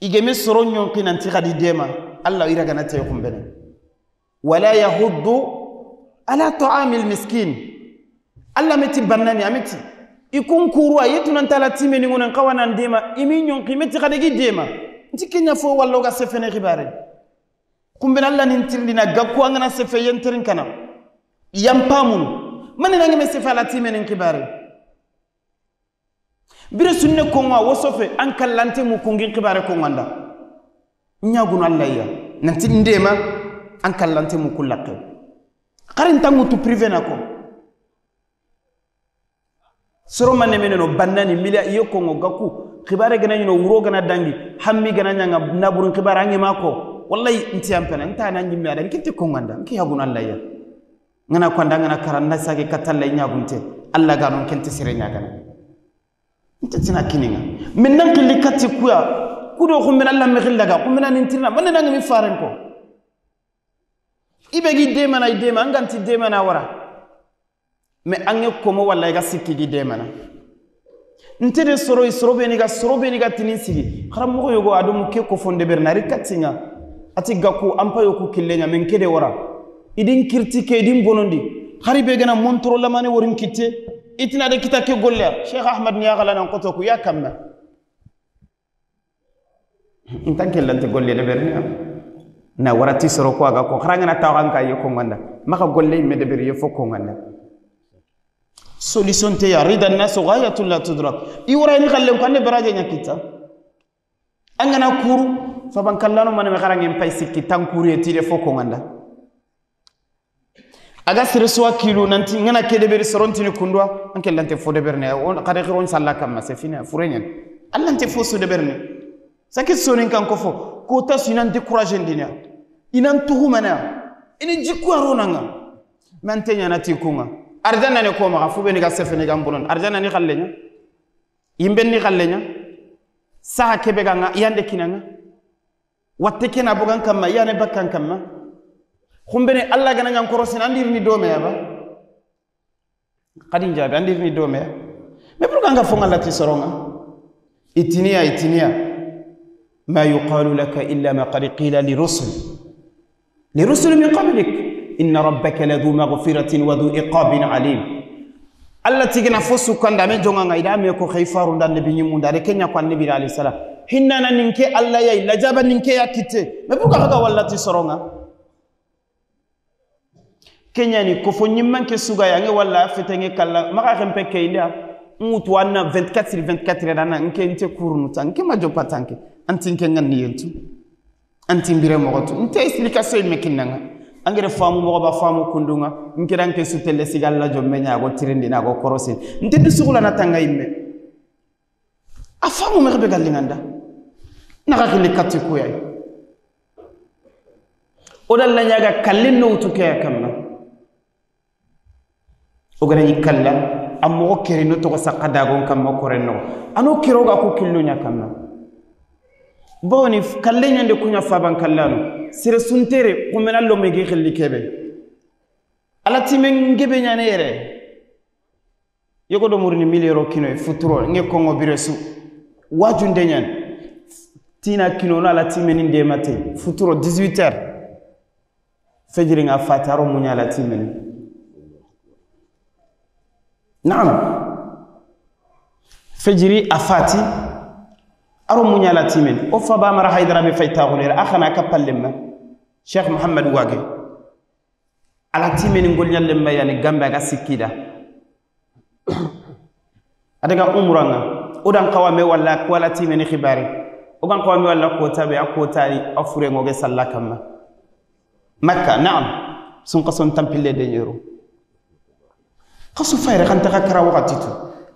igeme soronyon kinanti khadi dema alla iragana tay kumbene wala yahuddu ala ta'amil miskin alla meti bannani ameti ikun kurwa yetunan talatime ni ngonan qawana ndema iminyon kimeti khadigi dema ntikenya fo wallo ga sefene khibare kumbena alla nintirndina gakku angana sefe yenterin kana yampamun mani nangi me sefe alatime ni khibare bire sunne ko nga wosofe an kallante mu kungin khibare ko nganda nyagun Allah ya nanti ndema an kallante mu kullaqe qarin tangu tu privé nako soro manne meneno bannani milia iyo ko ngaku khibare gana nyino wuro gana dangi hammi gana nyanga naburun khibare angi mako wallahi inti ampena nta na nyimmi ada nkite ko nganda nki yagun Allah ya ngana kwanda ngana karanna sage katalla nyagunte Allah ganon kente sire nyagana ntatina kininga minnan qilli katti kuya kudo ko min Allah mexillaga ko minan intirna man na ngami faren ko ibe gi de mana ide man ganti de mana wara me ange ko mo wallahi ga sikki gi de mana ntede soro be ni ga tinin sigi kharam mo yogo adum ke ko fonde bernari kattinga ati gakku ampa yoku killenya men kede wara idin kirti ke idin bonondi kharibe gana montro lamane worin kitte itina de kita ke golle Sheikh Ahmad niya gala nan qoto ku ya kamma intanke lante golle de berni na warati soro ko aga ko kharanga na tawanka yeko nganda maka golle me de ber yefo ko nganda solution te ya ridan nas ghayatul la tudrak iwra ni khalle ko ne baraje nyakita angana kuru faban kallano man me kharange mpay sikki tankuru e tire fo ko nganda aga sire so kilo nanti ngana kede beri sorontini kundwa anke lante fo de berne on qade khiron salla kamma c'est fini furenyen allante fo so de berne sakit sonin kan ko fo ko tas inan décourager ndinya inan tuhumana ini jikku aronanga mantenya nati kunga arjana ne ko ma fu be ni ga sefene ga mbonon arjana ni khallenya yimben ni khallenya sa kebe ga yande kinanga watte kena bogan kamma yane bakkan kamma khumbene Allah gana nyang korosin andir ni dome ya ba kadin jabe andir ni dome me pour ganga fonga lati soronga itinia ma yuqalu laka illa ma qad qila li rusul min qablik inna rabbaka ladhu maghfiratin wa dhu iqabin alim Allah tigina fosu kanda me jonga ngai da me ko khayfaru ndan nabi nyimu ndare kenya ko annabi alayhi salam hinna ninke Allah ya illa jaba ninke yakite me pour ganga wallati soronga Kenya ni kofo nyimmanke suga yange wala fetenge kala maka kempe keinda mutu wana 24/24 dana nke nte kurunu tanke majo patanke antinke ngani yentu antimbire mogoto nte explication mekinanga angere famu mo ba famu kundunga nke danke sutelle sigalla jo menya go tirindi na go korose nte disugula na tanga imme afamu merbe galinganda naka kile katiku yayi odalla nyaga kallino utuke kamna ogana yikalla ammo kere no to sakada gon kam mo korenno ano kiroga ko killunya kamna boni kallenya de kunya faban kallano sire suntere ko menallo mege xelli kebe alati men ngebe nyane yere yogo do murini milero kino futuro nge kongo biresu wajunde nyan tina kino na alati men inde mate futuro 18h fejiri nga fataro munya alati men نعم فجري أفاتي أرموني على تيمين أفبا مرا حيدرا بفايتا غنير أخنا كباللما شيخ محمد واقي على تيمين نقول يلما يعني جنبا سكيدا أدقى أمرانا أدان قوامي ولا كوالا تيمين خباري أدان قوامي ولا كوتابي أكوتاري أفوري موغي سلا كما مكة نعم سنقصن تنبيل دينيرو kasu fayre kan ta kara wakati tu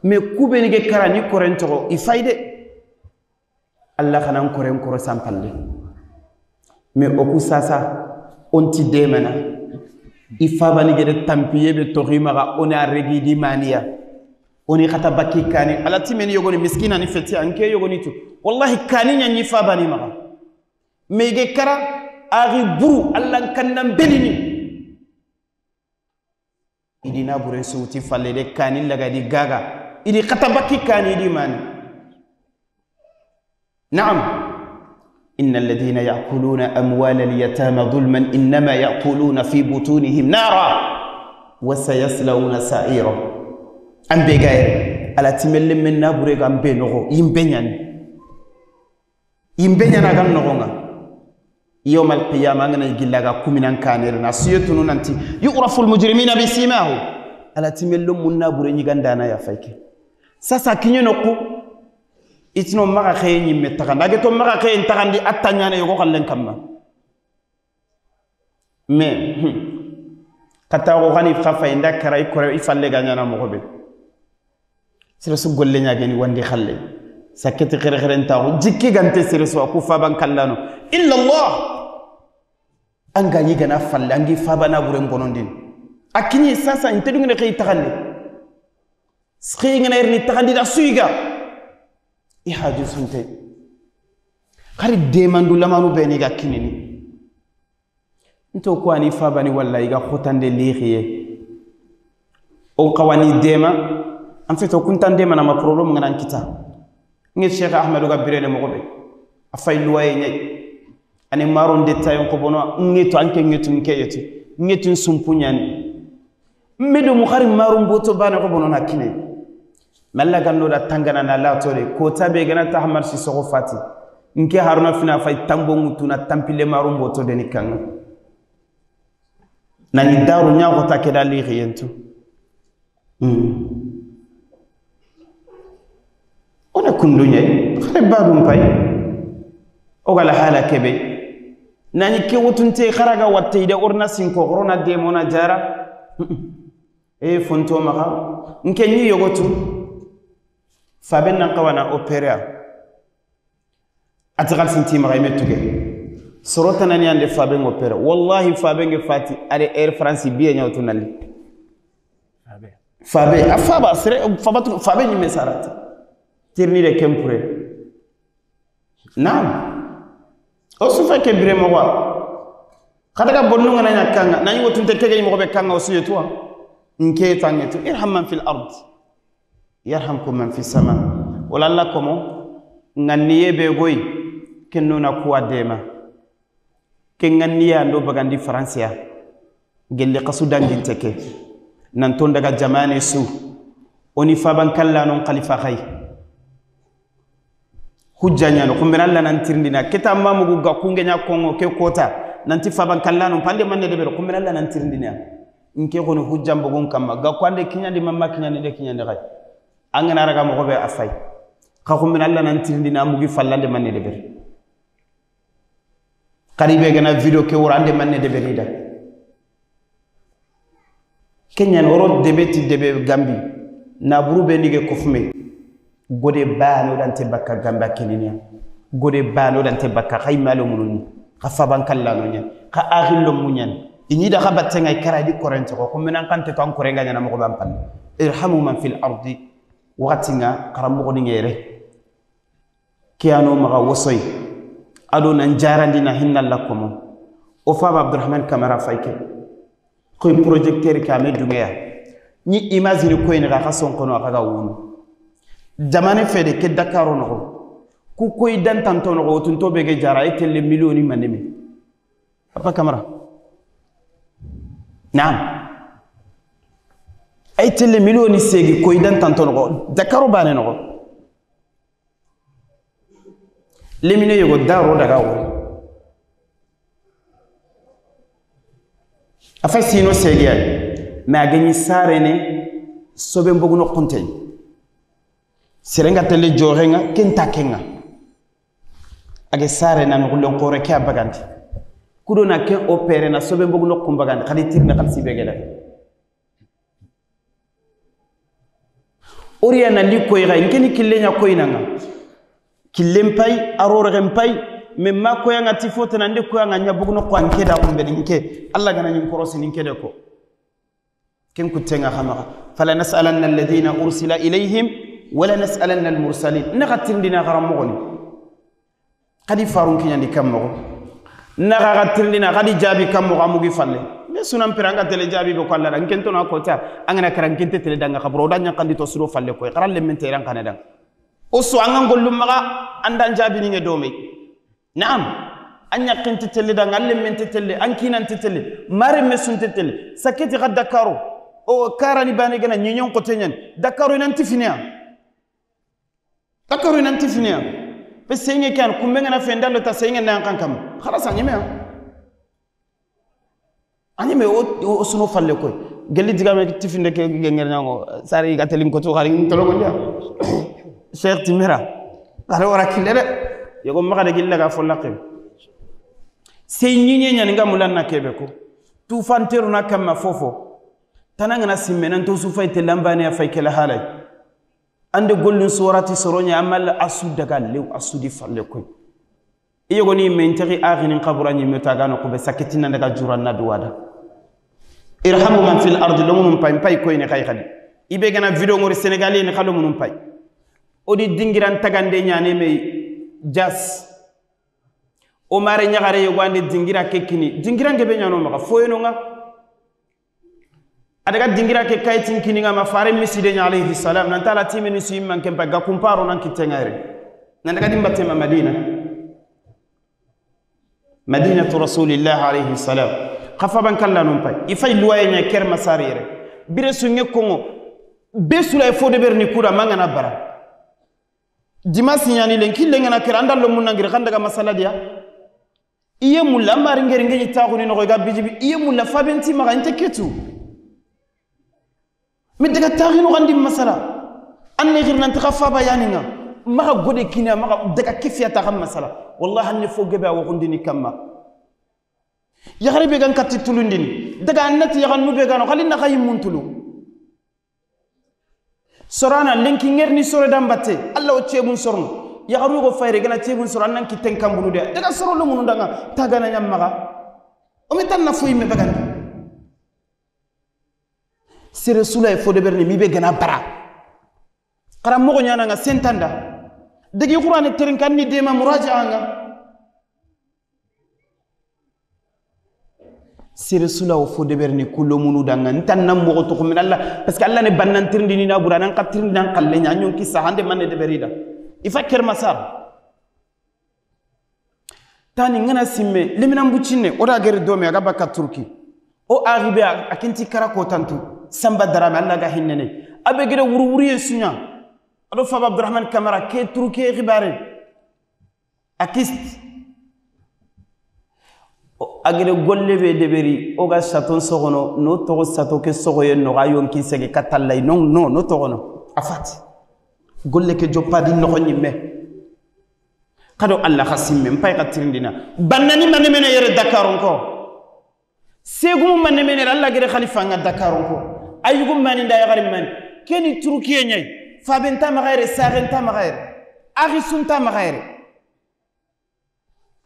me kube ni ge kara ni korento ifayde Allah kanan koren koro sampalle me oku sasa onti demana ifaba ni ge de tampiye be to rimaga ona regi di mania oni khata bakki kani alati men yogoni miskina ni feti anke yogoni tu wallahi kani nya ni faba ni maga me ge kara ari buru Allah kannan belini idina bure suuti falle de kani laga di gaga idi katabaki kani di mani na'am innal ladina ya'kuluna amwala al-yatama dhulman inma ya'kuluna fi butunihim nara wa sayaslawna sa'ira ambe gaire ala timelle men na bure gambe no yimbenyana gan no nga يوم القيامة أنا يقول لك كمين كانيرنا سيتونو ننتي يعرف المجرمين بسيماهم على تملهم منا بريني غندانا يا فايك ساسا كيني نوكو itno maga xey ñimme taxanda ge to maga xey taxandi attanyane yogo xallen kamma mais kata ko xani xafa inda karay ko ifalle gañana mo gobe sira su golle ñageni wandi xalle sakati xere xere taxu jikki gante sira so ku fa ban kallano illa allah anga yi gana falle angi fa bana bure ngonondin akini sasa inte dungene xey taxande xey ngene erni taxandi da suyga i haju sunte xari demandu lamanu beni ga kinini nto ko ani fa bani wallahi ga khotande lixiye o qawani dema en fait o kuntande mana ma problème ngana kita ngi cheikh ahmadou ga birene mo gobe afay luwaye ñay ani maron detail ko bono ngi to anke ngi tun keyetu ngi tun sumpuñani medo mu xari maron boto bana ko bono nakine malla ganno da tangana na la tore ko tabe gana tahmar si sogo fati nke haruna fina fay tambo mutuna tampile maron boto deni kanga nani daru nya ko takeda li xiyentu ona kunduñe xale badum pay o gala hala kebe nani ke wotunte kharaga watte ide orna sinko corona demona jara e fonto maka nke ni yogotu faben nan qawana opéra atgal sinti maka imetuge sorota nani ande faben opéra wallahi faben ge fati are air france biye nyawtu nalli fabe afaba sere fabatu fabe ni mesarat tirni de kempure nam o su fekke bire mo wa khadaga bonnu ngana nyakanga nani wotunte tege mo be kanga o suyetu nke tangetu irham man fil ard yarhamkum man fis sama wala lakomo nganiye be goy kennuna kuwa dema ke nganiya ndo bagandi francia gelle qasu dangin teke nan ton daga jamane su oni faban kala non khalifa khay hujjanya no kumbena alla nan tirndina keta mamugo ga kungenya kongo ke kota nanti faban kala non pande manne de be kumbena alla nan tirndina nke kono hujjam bogon kamma ga kwande kinyande mamma kinyande de kinyande khay angana raga mo gobe afay ka kumbena alla nan tirndina mugi fallande manne de be qaribe gana video ke wurande manne de be rida kenyan oro debeti debe gambi na burube nige kofme gode baano dante bakka gamba keninia gode baano dante bakka khaymalo mununi khafa bankalla no nyen kha akhillo munyan inyi da khabatte ngay karadi korente ko menan kante to ankore nganya na mo ban pan irhamu man fil ardi watinga karam ko ni ngere kiyano maga wosoy ado nan jarandi na hinnal lakum o fa abdurrahman kamara fayke koy projecteur kame dungeya ni imagine ko en ga son kono aga wonu jamane fede ke dakaro no ku koy dan tanto no tun to bege jara e tele millioni manemi papa camara naam ay tele millioni segi koy dan tanto no dakaro bane no lemine yogo daro daga wo afa sino segiya ma gani sarene sobe mbogu no kontey serenga tele jorenga kenta kenga age sare nan gullon ko rek abaganti kudo na ke opere na sobe mbogu no kumbagandi khadi tirna khal sibegela oriana li koy ray ngeni killenya koy nanga killempay arore rempay memma ko yanga tifota nande ko yanga nyabugo no ko ankeda ko be dinke alla gana nyim korosi ninke de ko ken kutenga khama fala nas'alanna alladhina ursila ilayhim wala nas'alanna almursalin nagatirndina garam mogoni kadi farun kinyandi kammo nagatirndina kadi jabi kammo amugi falle be sunan piranga tele jabi be ko alla dan kento na ko ta angana karan kente tele danga khabro danya kandi to suro falle ko qaral le mente ran kanada o so angangolum maga andan jabi ni nge domi naam anya qinti tele da ngalle mente tele ankinan tele mare mesun tele saketi ga dakaro o karani bani gana nyinyon ko tenyen dakaro nanti finia dakaro nanti finia be senge kan kumbenga na fendalo ta senge na kankam khalas anyime anyime o suno falle ko gelli digame tifinde ke ngernyango sari gatelin ko to khari tolo ko dia cheikh timira kare wara kille de yogo maga de gilla ga follaqe sey ñiñe ñan nga mulanna kebe ko tu fanteru na kamma fofo tananga na simmenan to su fayte lambane ya fay kala halay ande gollun surati soronya amal asu daga lew asu di falle koy yogo ni mentari aghini qabra ni metagano ko be saketina daga juranna duwada irhamu man fil ardi lumum pay koy ne kay khadi ibe gana video ngori sénégalais ni khalo munum pay odi dingiran tagande ñane me jas o mare ñagare yo wande dingira kekini dingira ngebe ñano maka foyeno nga adaga dingira ke kaytin kini nga ma fare miside nya alayhi salam nan tala timini su imman kempa ga kumparo nan kitengare nan daga dimbate ma madinatu rasulillah alayhi salam khafa ban kala non pay ifay luwaye nya ker masarire bire su ngekongo be sula fo de berni kura mangana bara dimasi nyani len kille ngana ker andal lo munangir kandaga masala dia iye mulla mari ngere ngeni taxuni no ga bijibi iye mulla fabenti maga inte ketu mi daga taxinu gandi masala anne girna ntakhafa bayaninga maga gode kina maga daga kifiya ta xam masala wallahi anne fo gebe wa gondini kamma ya xaribe gan katti tulundini daga annati ya gan mube gano xalina xay muntulu sorana lenki ngerni sore dambate allah o cebun sorno ya xaru go fayre gana cebun soro annan ki tenkambulu de daga soro lo munu danga tagana nyammaga o metan na fuyi me bagandi sere sulay fo de berni mi be gana bara qara mo go nyana nga sentanda dagi qur'an terin kan ni dema muraja'a nga sere sulaw fo de berni kullo munu danga ntan nam mo to ko min allah parce que allah ne bannan tirndi ni na buranan qatirndi nan qalle nya nyon ki sahande man de berida ifakker masar tani ngana simme liminam bucine oda gere domi aga baka turki o arrivé akinti karako tantu samba darame alla ga hinnene abe gere wuri sunya ado fa abdurrahman kamara ke turki khibare akist agere golle be deberi o ga chaton sogono no to sato ke sogoye no ga yonki sege katallay no to gono afati golle ke joppadi no nyimme kado allah khasim pay qatirindina bannani manemene yere dakaron ko segum manemene allah gere khalifa nga dakaron ko ayugum mani nda yagarim man keni turkiye nyay fabenta magayre sarenta magayre arisunta magayre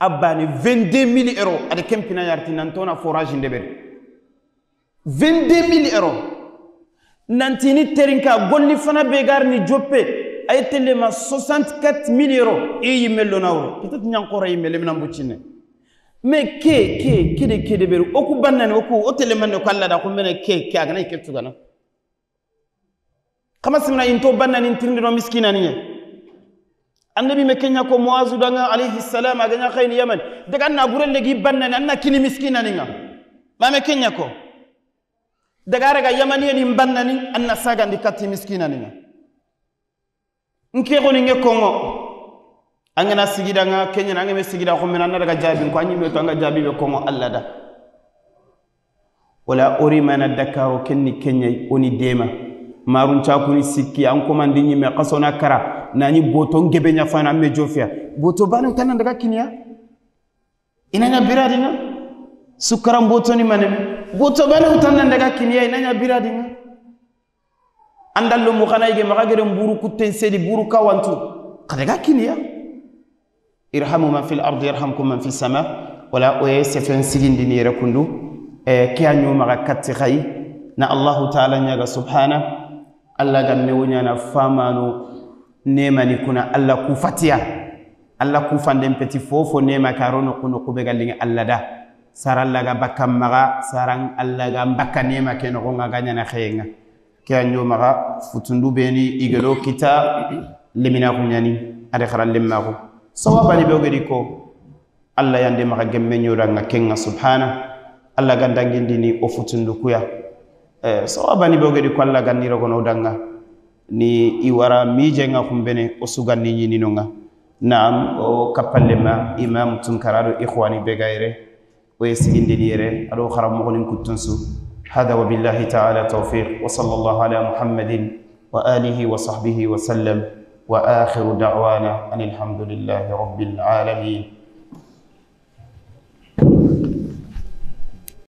abani 22,000 euros ade kempina yarti nantona forage ndebere 22,000 euros nantini terinka golli fana begar ni joppe ay telema 64,000 euros e yimello nawro peut-être nyankora yimele minam bucine mais ke de beru oku bannani oku o telemanne ko alla da ko mena ke agana ke tugana kama simna into bannani tirndi no miskinani annabi me kenya ko muazu danga alayhi salam aganya khayni yaman daga na burelle gi bannani anna kini miskinani nga ma me kenya ko daga raga yamani ni bannani anna saga ndi katti miskinani nga nke ko ni ngekongo angana sigida nga kenya nga me sigida ko mena daga jabi ko anyi me to nga jabi be kongo alla da wala ori mana dakaro kenni kenya oni dema marun chakuni sikki an komandi ni me qasona kara nani boto ngebe nya fana me jofia boto banu tan daga kinya inanya biradina sukara boto ni manem boto banu tan daga kinya inanya biradina andallo mu khana yige magagere mburu kutten sedi buru kawantu daga kinya irhamu man fil ardi yarhamkum man fis sama wala oysefen sigindi ni rekundu kianyu maga katti khay na allah ta'ala nyaga subhana allah ganne wonyana famanu nemani kuna allah ku fatiya allah ku fandem peti fofo nema karono kuno kube galinga allah da saralla ga bakam maga sarang allah ga bakka nema ken ko nga ganyana khayenga kianyu maga futundu beni igelo kita limina kunyani ade kharal limako sawabani bewgedi ko allah yande maga gemme nyura nga kenga subhana allah gandangindini o futundu kuya sawabani bewgedi ko allah ganniro gono danga ni iwara mije nga kumbene o suganni nyini nonga naam o kapallema imam tunkarado ikhwani begaire o yesigindini yere ado kharam mo gonin kutunsu hada wa billahi ta'ala tawfiq wa sallallahu ala muhammadin wa alihi wa sahbihi wa sallam وآخر دعوانا أن الحمد لله رب العالمين.